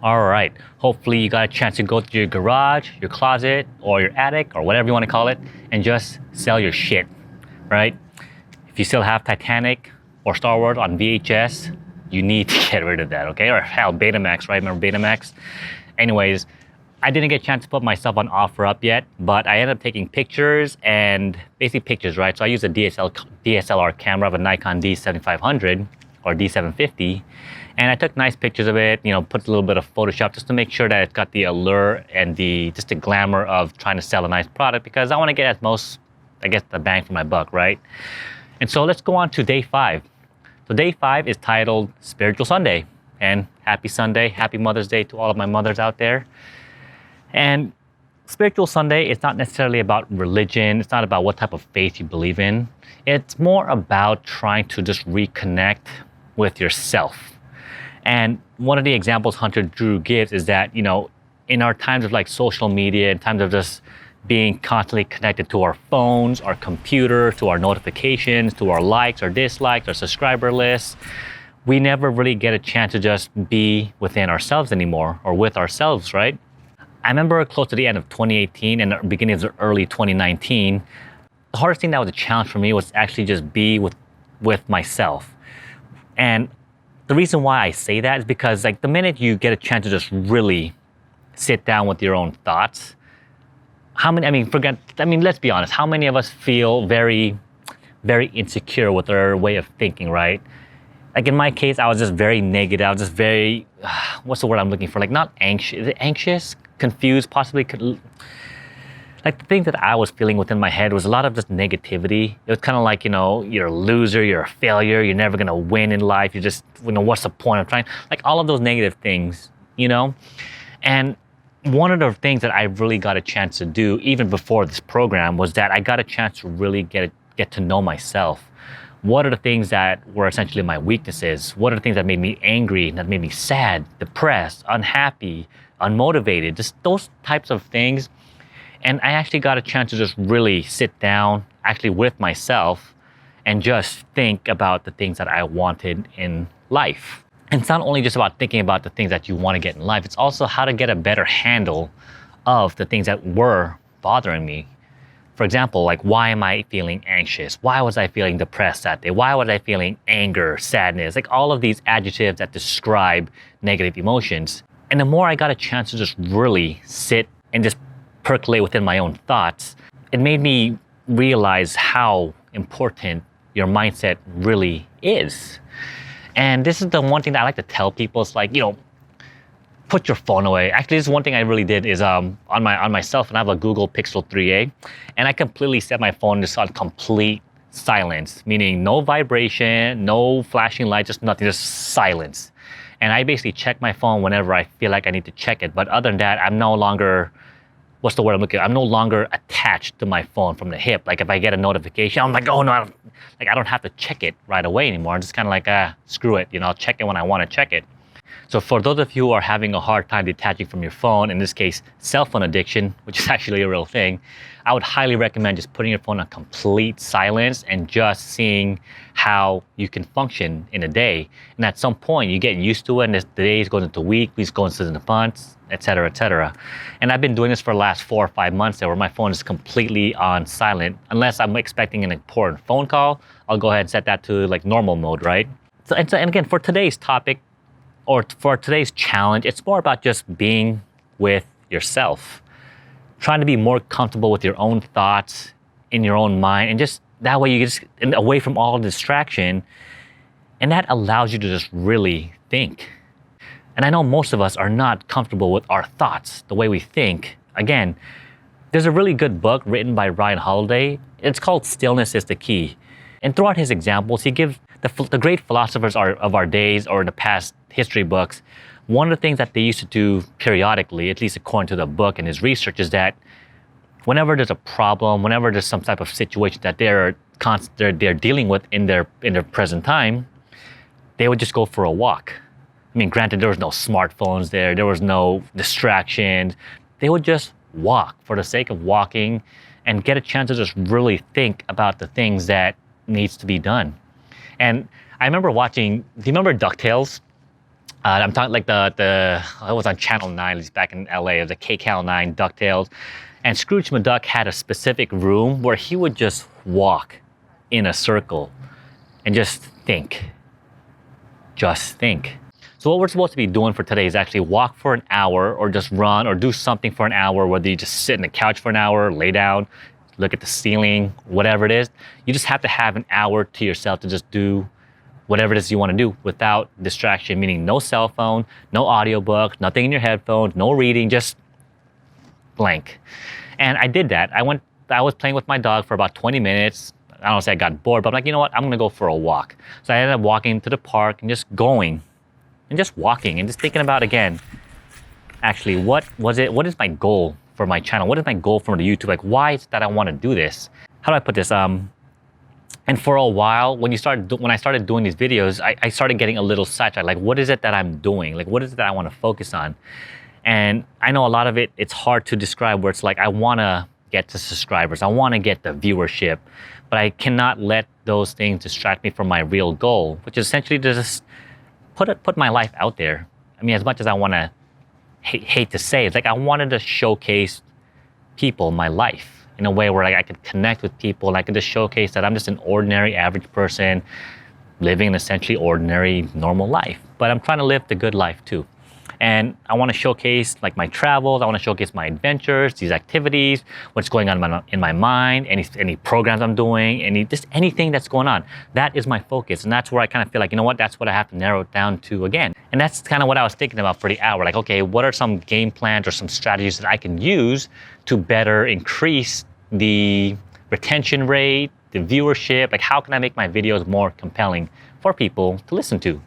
All right. Hopefully you got a chance to go to your garage, your closet, or your attic, or whatever you want to call it, and just sell your shit, right? If you still have Titanic or Star Wars on VHS, you need to get rid of that, okay? Or hell, Betamax, right? Remember Betamax? Anyways, I didn't get a chance to put myself on OfferUp yet, but I ended up taking pictures and basically pictures, right? So I used a DSLR camera of a Nikon D7500 or D750, and I took nice pictures of it, put a little bit of Photoshop just to make sure that it's got the allure and just the glamour of trying to sell a nice product, because I want to get as most, I guess, the bang for my buck, right? And so let's go on to day 5. So day 5 is titled Spiritual Sunday, and happy Sunday, happy Mother's Day to all of my mothers out there. And Spiritual Sunday is not necessarily about religion. It's not about what type of faith you believe in. It's more about trying to just reconnect with yourself. And one of the examples Hunter Drew gives is that, in our times of like social media, in times of just being constantly connected to our phones, our computer, to our notifications, to our likes, our dislikes, our subscriber lists, we never really get a chance to just be within ourselves anymore, or with ourselves, right? I remember close to the end of 2018 and the beginning of the early 2019, the hardest thing that was a challenge for me was actually just be with myself. And the reason why I say that is because like the minute you get a chance to just really sit down with your own thoughts, let's be honest, how many of us feel very, very insecure with our way of thinking, right? Like in my case, I was just very negative. I was just very, what's the word I'm looking for? Like not anxious, is it anxious? Confused, possibly. Like the thing that I was feeling within my head was a lot of just negativity. It was kind of like, you're a loser, you're a failure, you're never gonna win in life. You just, what's the point of trying? Like all of those negative things, And one of the things that I really got a chance to do, even before this program, was that I got a chance to really get to know myself. What are the things that were essentially my weaknesses? What are the things that made me angry, that made me sad, depressed, unhappy, unmotivated, just those types of things. And I actually got a chance to just really sit down actually with myself and just think about the things that I wanted in life. And it's not only just about thinking about the things that you want to get in life, it's also how to get a better handle of the things that were bothering me. For example, like why am I feeling anxious? Why was I feeling depressed that day? Why was I feeling anger, sadness? Like all of these adjectives that describe negative emotions. And the more I got a chance to just really sit and just percolate within my own thoughts, it made me realize how important your mindset really is. And this is the one thing that I like to tell people. It's like, put your phone away. Actually, this is one thing I really did is on my cell phone, I have a Google Pixal 3a, and I completely set my phone just on complete silence, meaning no vibration, no flashing light, just nothing, just silence. And I basically check my phone whenever I feel like I need to check it. But other than that, I'm no longer, what's the word I'm looking at? I'm no longer attached to my phone from the hip. Like if I get a notification, I'm like, oh no, I don't have to check it right away anymore. I'm just kind of like, screw it. I'll check it when I want to check it. So for those of you who are having a hard time detaching from your phone, in this case, cell phone addiction, which is actually a real thing, I would highly recommend just putting your phone on complete silence and just seeing how you can function in a day. And at some point, you get used to it, and as the days go into weeks go into the months, et cetera, et cetera. And I've been doing this for the last 4 or 5 months there, where my phone is completely on silent. Unless I'm expecting an important phone call, I'll go ahead and set that to like normal mode, right? And again, for today's topic, or for today's challenge, it's more about just being with yourself. Trying to be more comfortable with your own thoughts, in your own mind, and just that way you just away from all distraction, and that allows you to just really think. And I know most of us are not comfortable with our thoughts, the way we think. Again, there's a really good book written by Ryan Holiday. It's called Stillness is the Key. And throughout his examples, he gives the great philosophers of our days or the past history books, one of the things that they used to do periodically, at least according to the book and his research, is that whenever there's a problem, whenever there's some type of situation that they're dealing with in their present time, they would just go for a walk. I mean, granted, there was no smartphones there was no distractions. They would just walk for the sake of walking and get a chance to just really think about the things that needs to be done. And I remember watching, do you remember DuckTales? I'm talking like it was on Channel 9, it's back in LA, it was a KCAL 9, DuckTales. And Scrooge McDuck had a specific room where he would just walk in a circle and just think. Just think. So what we're supposed to be doing for today is actually walk for an hour or just run or do something for an hour, whether you just sit on the couch for an hour, lay down, look at the ceiling, whatever it is. You just have to have an hour to yourself to just do whatever it is you want to do without distraction, meaning no cell phone, no audiobook, nothing in your headphones, no reading, just blank. And I did that. I was playing with my dog for about 20 minutes. I don't say I got bored, but I'm like, you know what? I'm gonna go for a walk. So I ended up walking to the park and just going and just walking and just thinking about, again, actually, what is my goal for my channel? What is my goal for the YouTube? Like, why is it that I want to do this? How do I put this? And for a while, when I started doing these videos, I started getting a little sidetracked. Like, what is it that I'm doing? Like, what is it that I want to focus on? And I know a lot of it's hard to describe, where it's like, I want to get the subscribers, I want to get the viewership, but I cannot let those things distract me from my real goal, which is essentially to just put my life out there. I mean, as much as I want to hate to say, it's like I wanted to showcase people, my life, in a way where like I could connect with people, and I could just showcase that I'm just an ordinary, average person living an essentially ordinary, normal life. But I'm trying to live the good life too. And I want to showcase like my travels. I want to showcase my adventures, these activities, what's going on in my mind, any programs I'm doing, anything that's going on. That is my focus, and that's where I kind of feel like, you know what, that's what I have to narrow it down to again. And that's kind of what I was thinking about for the hour. Like, okay, what are some game plans or some strategies that I can use to better increase the retention rate, the viewership? Like, how can I make my videos more compelling for people to listen to?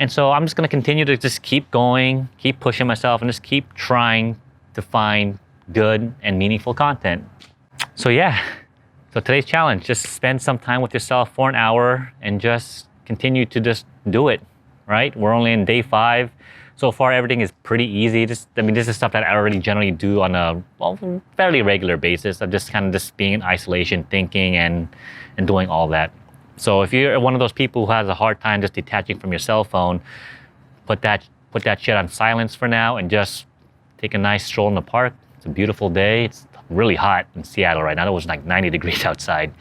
And so I'm just going to continue to just keep going, keep pushing myself, and just keep trying to find good and meaningful content. So yeah, so today's challenge, just spend some time with yourself for an hour and just continue to just do it, right? We're only in day 5. So far, everything is pretty easy. This is stuff that I already generally do on a fairly regular basis. I'm just kind of just being in isolation, thinking and doing all that. So if you're one of those people who has a hard time just detaching from your cell phone, put that shit on silence for now and just take a nice stroll in the park. It's a beautiful day. It's really hot in Seattle right now. It was like 90 degrees outside.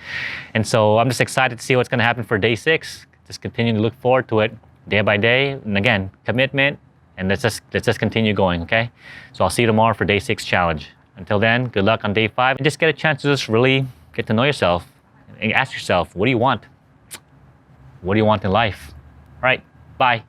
And so I'm just excited to see what's going to happen for day 6. Just continue to look forward to it day by day. And again, commitment, and let's just continue going, okay? So I'll see you tomorrow for day 6 challenge. Until then, good luck on day 5, and just get a chance to just really get to know yourself and ask yourself, what do you want? What do you want in life? All right, bye.